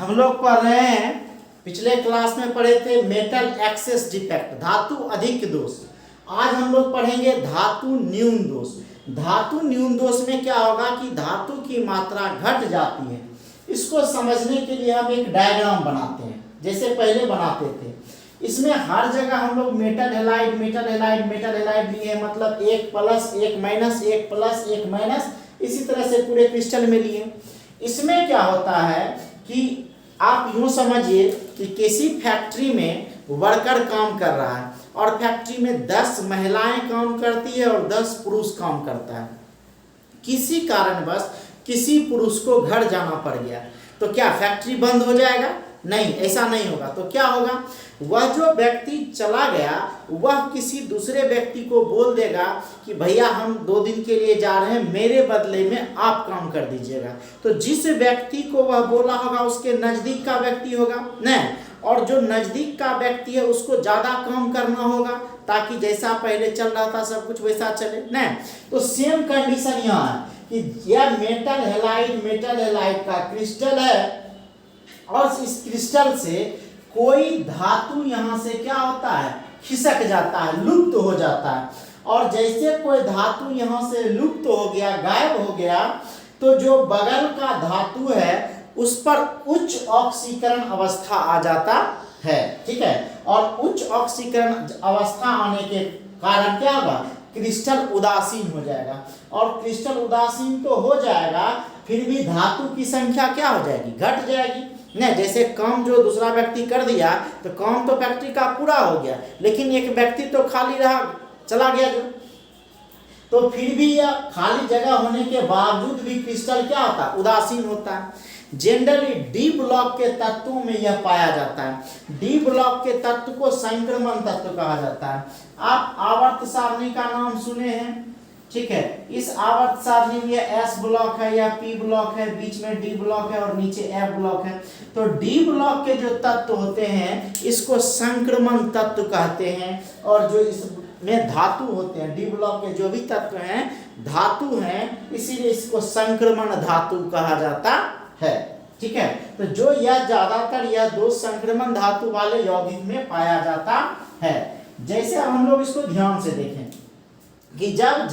हम लोग पढ़ रहे हैं, पिछले क्लास में पढ़े थे मेटल एक्सेस डिफेक्ट, धातु अधिक दोष। आज हम लोग पढ़ेंगे धातु न्यून दोष। धातु न्यून दोष में क्या होगा कि धातु की मात्रा घट जाती है। इसको समझने के लिए हम एक डायग्राम बनाते हैं, जैसे पहले बनाते थे। इसमें हर जगह हम लोग metal halide metal halide metal halide लिए, मतलब 1 प्लस 1 माइनस 1 प्लस 1 माइनस, इसी तरह से पूरे क्रिस्टल में लिए। इसमें क्या होता है कि आप यूं समझिए कि किसी फैक्ट्री में वर्कर काम कर रहा है और फैक्ट्री में 10 महिलाएं काम करती है और 10 पुरुष काम करता है। किसी कारणवश किसी पुरुष को घर जाना पड़ गया, तो क्या फैक्ट्री बंद हो जाएगा? नहीं, ऐसा नहीं होगा। तो क्या होगा, वह जो व्यक्ति चला गया वह किसी दूसरे व्यक्ति को बोल देगा कि भैया हम 2 दिन के लिए जा रहे हैं, मेरे बदले में आप काम कर दीजिएगा। तो जिस व्यक्ति को वह बोला होगा उसके नज़दीक का व्यक्ति होगा नहीं, और जो नज़दीक का व्यक्ति है उसको ज़्यादा काम करना होगा ताकि जैसा पहले चल रहा था सब कुछ वैसा चले नहीं। तो सेम कंडीशन यहाँ है कि यह मेटल हैलाइड का क्रिस्टल है और इस क्रिस्टल से कोई धातु यहाँ से क्या होता है, खिसक जाता है, लुप्त हो जाता है। और जैसे कोई धातु यहाँ से लुप्त हो गया, गायब हो गया, तो जो बगल का धातु है उस पर उच्च ऑक्सीकरण अवस्था आ जाता है। ठीक है, और उच्च ऑक्सीकरण अवस्था आने के कारण क्या होगा, क्रिस्टल उदासीन हो जाएगा। और क्रिस्टल उदासीन तो हो जाएगा, फिर भी धातु की संख्या क्या हो जाएगी, घट जाएगी। नहीं, जैसे काम जो दूसरा व्यक्ति कर दिया तो काम तो फैक्ट्री का पूरा हो गया, लेकिन एक व्यक्ति तो खाली रहा, चला गया जो, तो फिर भी यह खाली जगह होने के बावजूद भी क्रिस्टल क्या होता है, उदासीन होता है। जनरली डी ब्लॉक के तत्वों में यह पाया जाता है। डी ब्लॉक के तत्व को संक्रमण तत्व कहा जाता है। आप आवर्त सारणी का नाम सुने हैं, ठीक है। इस आवर्त सारणी में एस ब्लॉक है या पी ब्लॉक है, बीच में डी ब्लॉक है और नीचे एफ ब्लॉक है। तो डी ब्लॉक के जो तत्व होते हैं इसको संक्रमण तत्व कहते हैं, और जो इसमें धातु होते हैं, डी ब्लॉक के जो भी तत्व हैं धातु हैं, इसीलिए इसको संक्रमण धातु कहा जाता है। ठीक है, तो जो यह ज्यादातर यह 2 संक्रमण धातु वाले यौगिक में पाया जाता है। जैसे हम लोग इसको ध्यान से देखें कि जब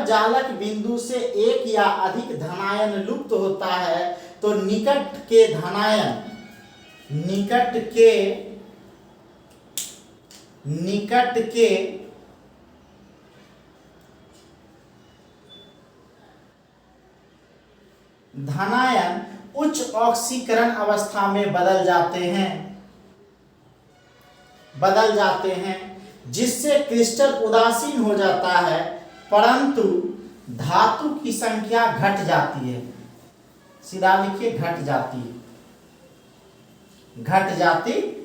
जालक बिंदु से एक या अधिक धनायन लुप्त होता है तो निकट के धनायन उच्च ऑक्सीकरण अवस्था में बदल जाते हैं, जिससे क्रिस्टल उदासीन हो जाता है, परंतु धातु की संख्या घट जाती है। सीधा लिखिए, घट जाती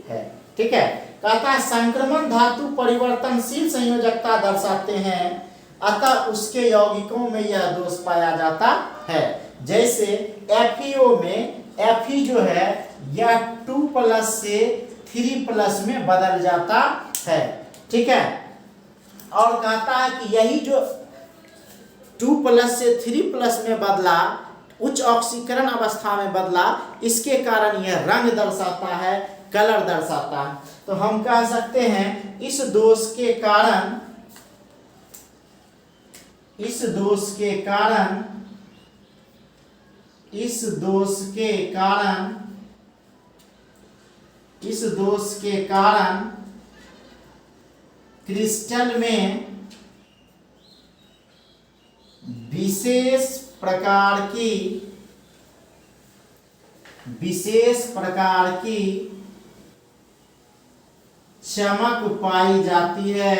है। ठीक है, कहता है संक्रमण धातु परिवर्तनशील संयोजकता दर्शाते हैं, अतः उसके यौगिकों में यह दोष पाया जाता है। जैसे एफईओ में एफई जो है यह 2+ से 3+ में बदल जाता है। ठीक है, और कहता है कि यही जो 2+ से 3+ में बदला, उच्च ऑक्सीकरण अवस्था में बदला, इसके कारण यह रंग दर्शाता है, कलर दर्शाता है। तो हम कह सकते हैं इस दोष के कारण क्रिस्टल में विशेष प्रकार की चमक पाई जाती है।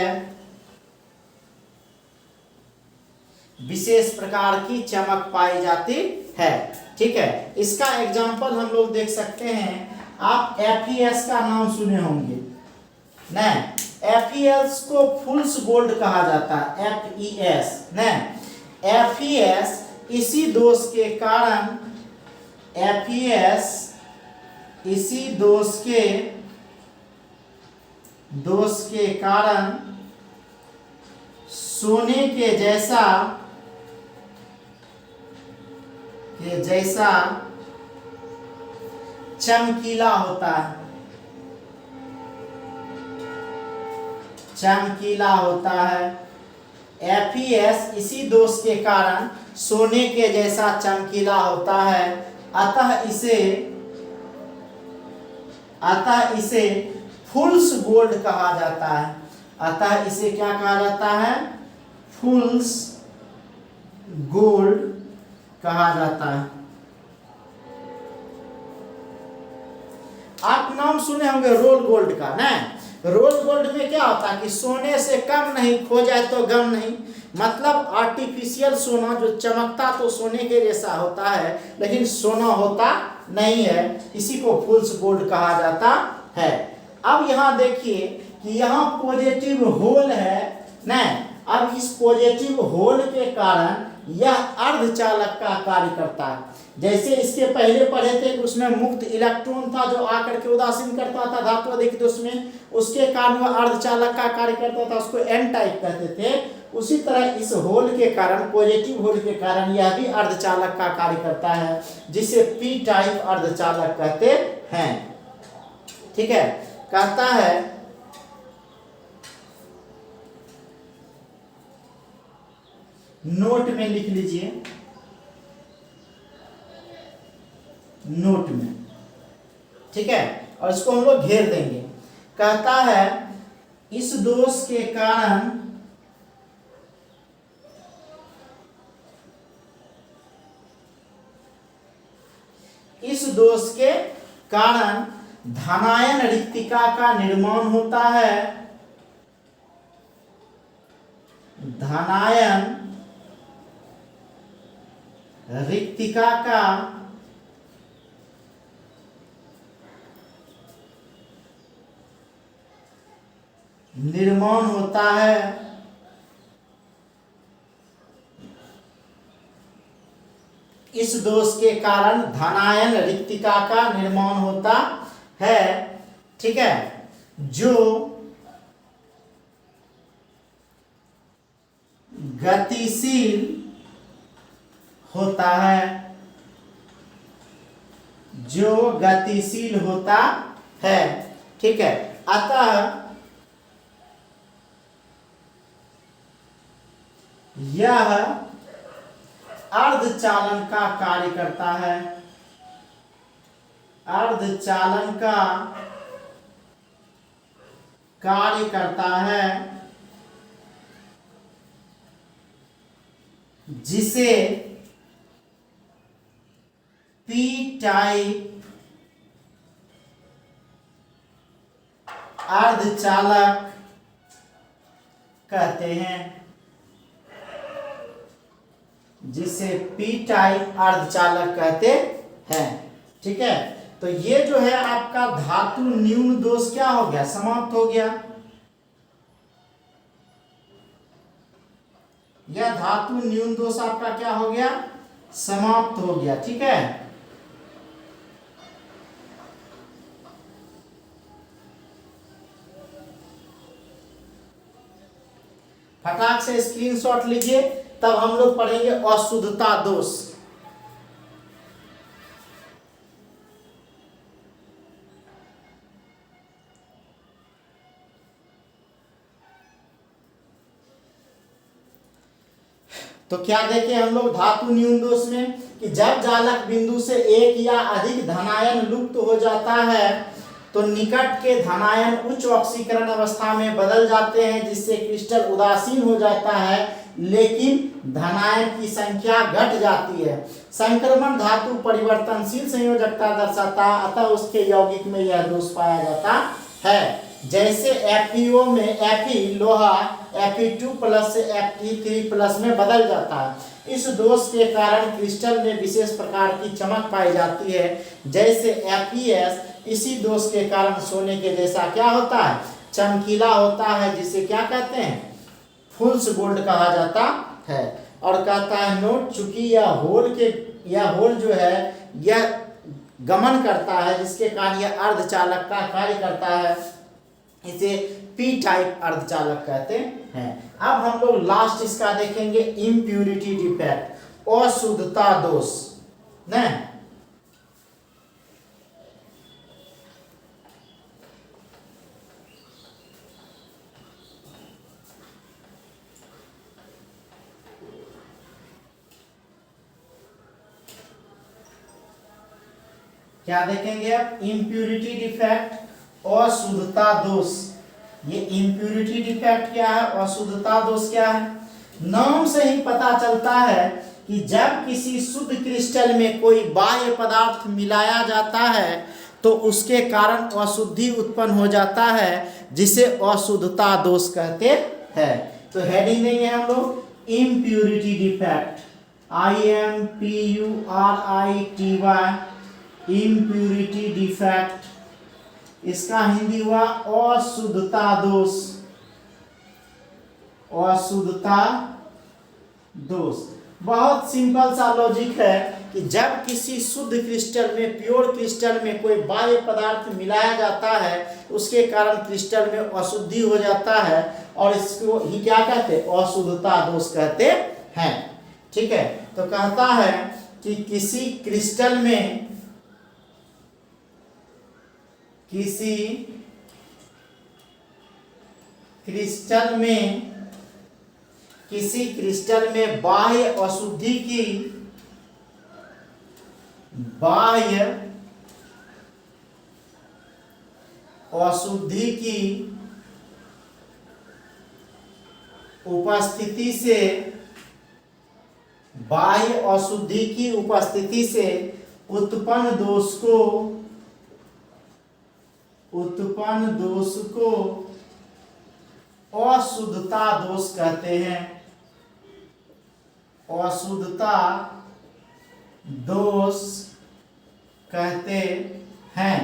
विशेष प्रकार की चमक पाई जाती है। ठीक है, इसका एग्जांपल हम लोग देख सकते हैं। आप FeS का नाम सुने होंगे नहीं, FeS को फुल्स गोल्ड कहा जाता है, FeS नहीं। FeS इसी दोष के कारण सोने के जैसा चमकीला होता है, चमकीला होता है। FeS इसी दोष के कारण सोने के जैसा चमकीला होता है, अतः इसे फुल्स गोल्ड कहा जाता है। अतः इसे क्या कहा जाता है? फुल्स गोल्ड कहा जाता है। आप नाम सुने होंगे रोल गोल्ड का ना। रोल गोल्ड में क्या होता है कि सोने से कम नहीं, खो जाए तो गम नहीं। मतलब आर्टिफिशियल सोना जो चमकता तो सोने के जैसा होता है लेकिन सोना होता नहीं है, इसी को फुल्स गोल्ड कहा जाता है। अब यहाँ देखिए कि यहाँ पॉजिटिव होल है ना। अब इस पॉजिटिव होल के कारण यह अर्धचालक का कार्य करता है। जैसे इसके पहले पढ़े थे कि उसमें मुक्त इलेक्ट्रॉन था जो आकर के उदासीन करता था धातु अधिक दोष में, उसके कारण वह अर्धचालक का कार्य करता था, उसको एन टाइप कहते थे। उसी तरह इस होल के कारण, पॉजिटिव होल के कारण यह भी अर्धचालक का कार्य करता है, जिसे पी टाइप अर्धचालक कहते हैं। ठीक है, कहता है नोट में लिख लीजिए, नोट में। ठीक है, और इसको हम लोग घेर देंगे। कहता है इस दोष के कारण धनायन रिक्तिका का निर्माण होता है। धनायन रिक्तिका का निर्माण होता है। इस दोष के कारण धनायन रिक्तिका का निर्माण होता है। ठीक है, जो गतिशील होता है, जो गतिशील होता है। ठीक है, अतः यह अर्धचालन का कार्य करता है। अर्धचालन का कार्य करता है, जिसे पी टाइप अर्धचालक कहते हैं, जिसे पी टाइप अर्धचालक कहते हैं। ठीक है, तो ये जो है आपका धातु न्यून दोष क्या हो गया? समाप्त हो गया। यह धातु न्यून दोष आपका क्या हो गया? समाप्त हो गया। ठीक है, फटाक से स्क्रीनशॉट लीजिए, तब हम लोग पढ़ेंगे अशुद्धता दोष। तो क्या देखें हम लोग धातु न्यून दोष में कि जब जालक बिंदु से एक या अधिक धनायन लुप्त हो जाता है तो निकट के धनायन उच्च ऑक्सीकरण अवस्था में बदल जाते हैं, जिससे क्रिस्टल उदासीन हो जाता है, लेकिन धनायन की संख्या घट जाती है। संक्रमण धातु परिवर्तनशील संयोजकता दर्शाता, अतः उसके यौगिक में यह दोष पाया जाता है। जैसे FeO में Fe लोहा Fe2+ से Fe3+ में बदल जाता है। इस दोष के कारण क्रिस्टल में विशेष प्रकार की चमक पाई जाती है। जैसे FeS इसी दोष के कारण सोने के जैसा क्या होता है? चमकीला होता है, जिसे क्या कहते हैं? फुल्स गोल्ड कहा जाता है। और कहता है नोट, चूंकि यह होल जो है यह गमन करता है, जिसके कारण यह अर्धचालक का कार्य करता है, इसे पी टाइप अर्धचालक कहते हैं। अब हम लोग लास्ट इसका देखेंगे इम्प्यूरिटी डिफेक्ट, अशुद्धता दोष। क्या देखेंगे आप? इम्प्यूरिटी डिफेक्ट, अशुद्धता दोष। ये इम्प्यूरिटी डिफेक्ट क्या है, अशुद्धता दोष क्या है? नाम से ही पता चलता है कि जब किसी शुद्ध क्रिस्टल में कोई बाह्य पदार्थ मिलाया जाता है तो उसके कारण अशुद्धि उत्पन्न हो जाता है, जिसे अशुद्धता दोष कहते हैं। तो हेडिंग देंगे हम लोग impurity defect, IMPURITY, impurity defect. इसका हिंदी हुआ अशुद्धता दोष, अशुद्धता दोष। बहुत सिंपल सा लॉजिक है कि जब किसी शुद्ध क्रिस्टल में, प्योर क्रिस्टल में कोई बाह्य पदार्थ मिलाया जाता है उसके कारण क्रिस्टल में अशुद्धि हो जाता है और इसको ही क्या कहते हैं? अशुद्धता दोष कहते हैं। ठीक है, तो कहता है कि किसी क्रिस्टल में, किसी क्रिस्टल में, किसी क्रिस्टल में बाह्य अशुद्धि की, बाह्य अशुद्धि की उपस्थिति से, बाह्य अशुद्धि की उपस्थिति से उत्पन्न दोष को, उत्पन्न दोष को अशुद्धता दोष कहते हैं। अशुद्धता दोष कहते हैं,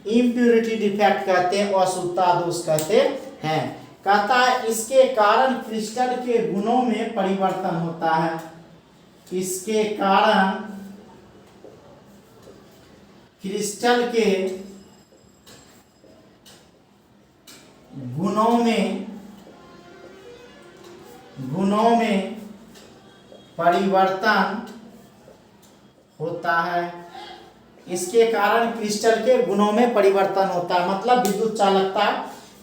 इम्प्यूरिटी डिफेक्ट कहते हैं, अशुद्धता दोष कहते हैं। कहता है इसके कारण क्रिस्टल के गुणों में परिवर्तन होता है, इसके कारण क्रिस्टल के गुणों में परिवर्तन होता है। इसके कारण क्रिस्टल के गुणों में परिवर्तन होता है, मतलब विद्युत चालकता।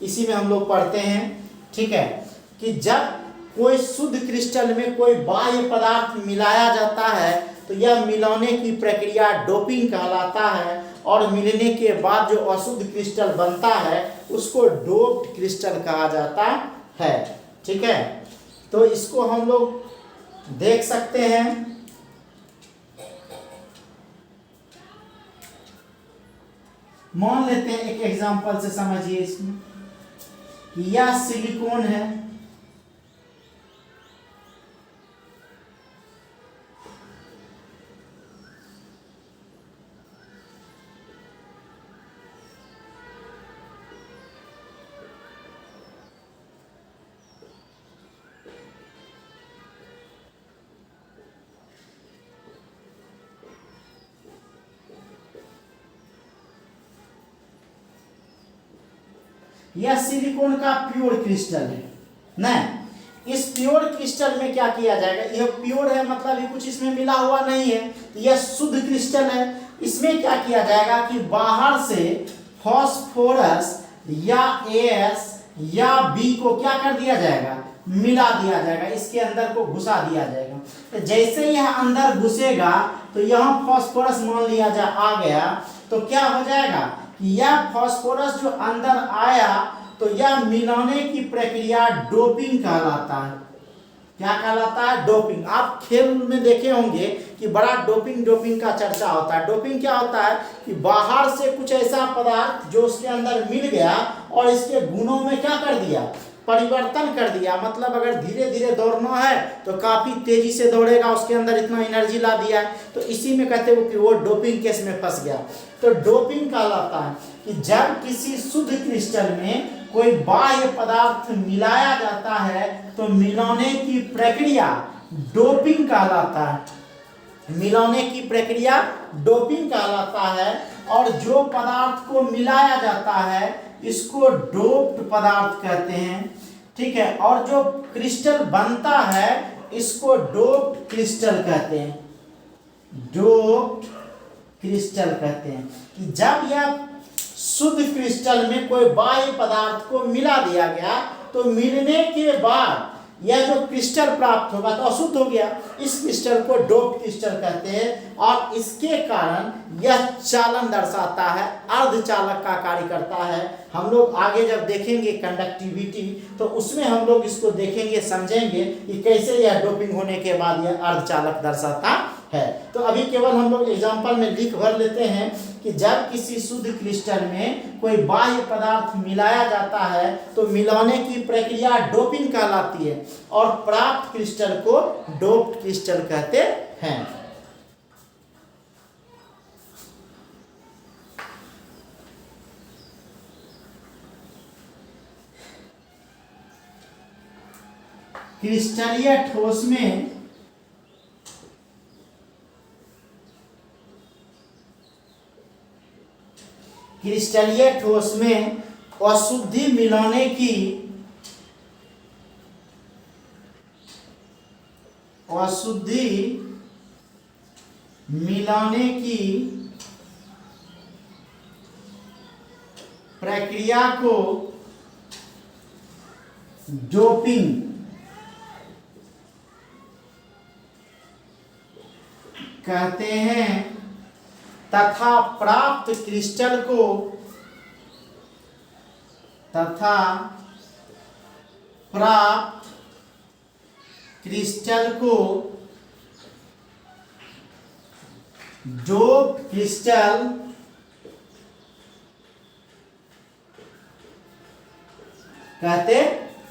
इसी में हम लोग पढ़ते हैं, ठीक है, कि जब कोई शुद्ध क्रिस्टल में कोई बाह्य पदार्थ मिलाया जाता है तो यह मिलाने की प्रक्रिया डोपिंग कहलाता है और मिलने के बाद जो अशुद्ध क्रिस्टल बनता है उसको डोप्ड क्रिस्टल कहा जाता है। ठीक है, तो इसको हम लोग देख सकते हैं। मान लेते हैं एक एग्जांपल से समझिए इसमें कि यह सिलिकॉन है, यह सिलिकॉन का प्योर क्रिस्टल है ना। इस प्योर क्रिस्टल में क्या किया जाएगा? यह प्योर है मतलब ये कुछ इसमें मिला हुआ नहीं है, तो यह शुद्ध क्रिस्टल है। इसमें क्या किया जाएगा कि बाहर से फास्फोरस या एस या बी को क्या कर दिया जाएगा? मिला दिया जाएगा, इसके अंदर को घुसा दिया जाएगा। तो जैसे यह अंदर घुसेगा तो यहाँ फास्फोरस मान लिया जा आ गया, तो क्या हो जाएगा कि यह फास्फोरस जो अंदर आया तो यह मिलाने की प्रक्रिया डोपिंग कहलाता है। क्या कहलाता है? डोपिंग। आप खेल में देखे होंगे कि बड़ा डोपिंग का चर्चा होता है। डोपिंग क्या होता है कि बाहर से कुछ ऐसा पदार्थ जो उसके अंदर मिल गया और इसके गुणों में क्या कर दिया? परिवर्तन कर दिया। मतलब अगर धीरे धीरे दौड़ना है तो काफी तेजी से दौड़ेगा, उसके अंदर इतना एनर्जी ला दिया है, तो इसी में कहते हैं कि वो डोपिंग केस में फंस गया। तो डोपिंग कहलाता है कि जब किसी शुद्ध क्रिस्टल में कोई बाह्य पदार्थ मिलाया जाता है तो मिलाने की प्रक्रिया डोपिंग कहलाता है। मिलाने की प्रक्रिया डोपिंग कहलाता है और जो पदार्थ को मिलाया जाता है इसको डोप्ड पदार्थ कहते हैं। ठीक है, और जो क्रिस्टल बनता है इसको डोप्ड क्रिस्टल कहते हैं। डोप्ड क्रिस्टल कहते हैं कि जब यह शुद्ध क्रिस्टल में कोई बाह्य पदार्थ को मिला दिया गया तो मिलने के बाद यह जो क्रिस्टल प्राप्त होगा तो अशुद्ध हो गया, इस क्रिस्टल को डोप्ड क्रिस्टल कहते हैं और इसके कारण यह चालन दर्शाता है, अर्धचालक का कार्य करता है। हम लोग आगे जब देखेंगे कंडक्टिविटी तो उसमें हम लोग इसको देखेंगे, समझेंगे कि कैसे यह डोपिंग होने के बाद यह अर्धचालक दर्शाता है। तो अभी केवल हम लोग एग्जाम्पल में लिख भर लेते हैं कि जब किसी शुद्ध क्रिस्टल में कोई बाह्य पदार्थ मिलाया जाता है तो मिलाने की प्रक्रिया डोपिंग कहलाती है और प्राप्त क्रिस्टल को डोप्ड क्रिस्टल कहते हैं। क्रिस्टलीय ठोस में अशुद्धि मिलाने की प्रक्रिया को डोपिंग कहते हैं तथा प्राप्त क्रिस्टल को डोप्ड क्रिस्टल कहते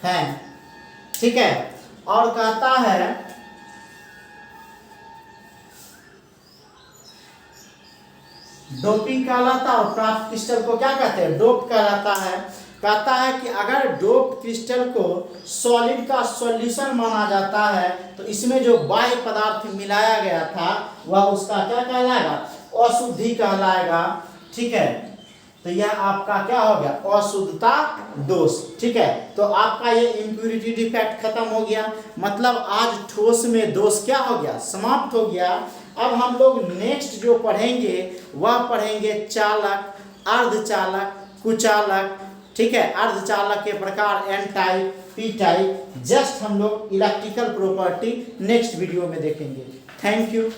हैं। ठीक है, और कहता है डोपिंग कहलाता है और प्राप्त क्रिस्टल को क्या कहते हैं, डोप्ड कहलाता है। कहता है कि अगर डोप्ड क्रिस्टल को सॉलिड का सॉल्यूशन माना जाता है तो इसमें जो बाह्य पदार्थ मिलाया गया था वह उसका क्या कहलाएगा, अशुद्धि कहलाएगा। ठीक है, तो यह आपका क्या हो गया, अशुद्धता दोष। ठीक है, तो आपका ये इम्प्यूरिटी डिफेक्ट खत्म हो गया, मतलब आज ठोस में दोष क्या हो गया, समाप्त हो गया। अब हम लोग नेक्स्ट जो पढ़ेंगे वह पढ़ेंगे चालक, अर्धचालक, कुचालक। ठीक है, अर्धचालक के प्रकार N type, P type, just हम लोग इलेक्ट्रिकल प्रॉपर्टी नेक्स्ट वीडियो में देखेंगे। Thank you.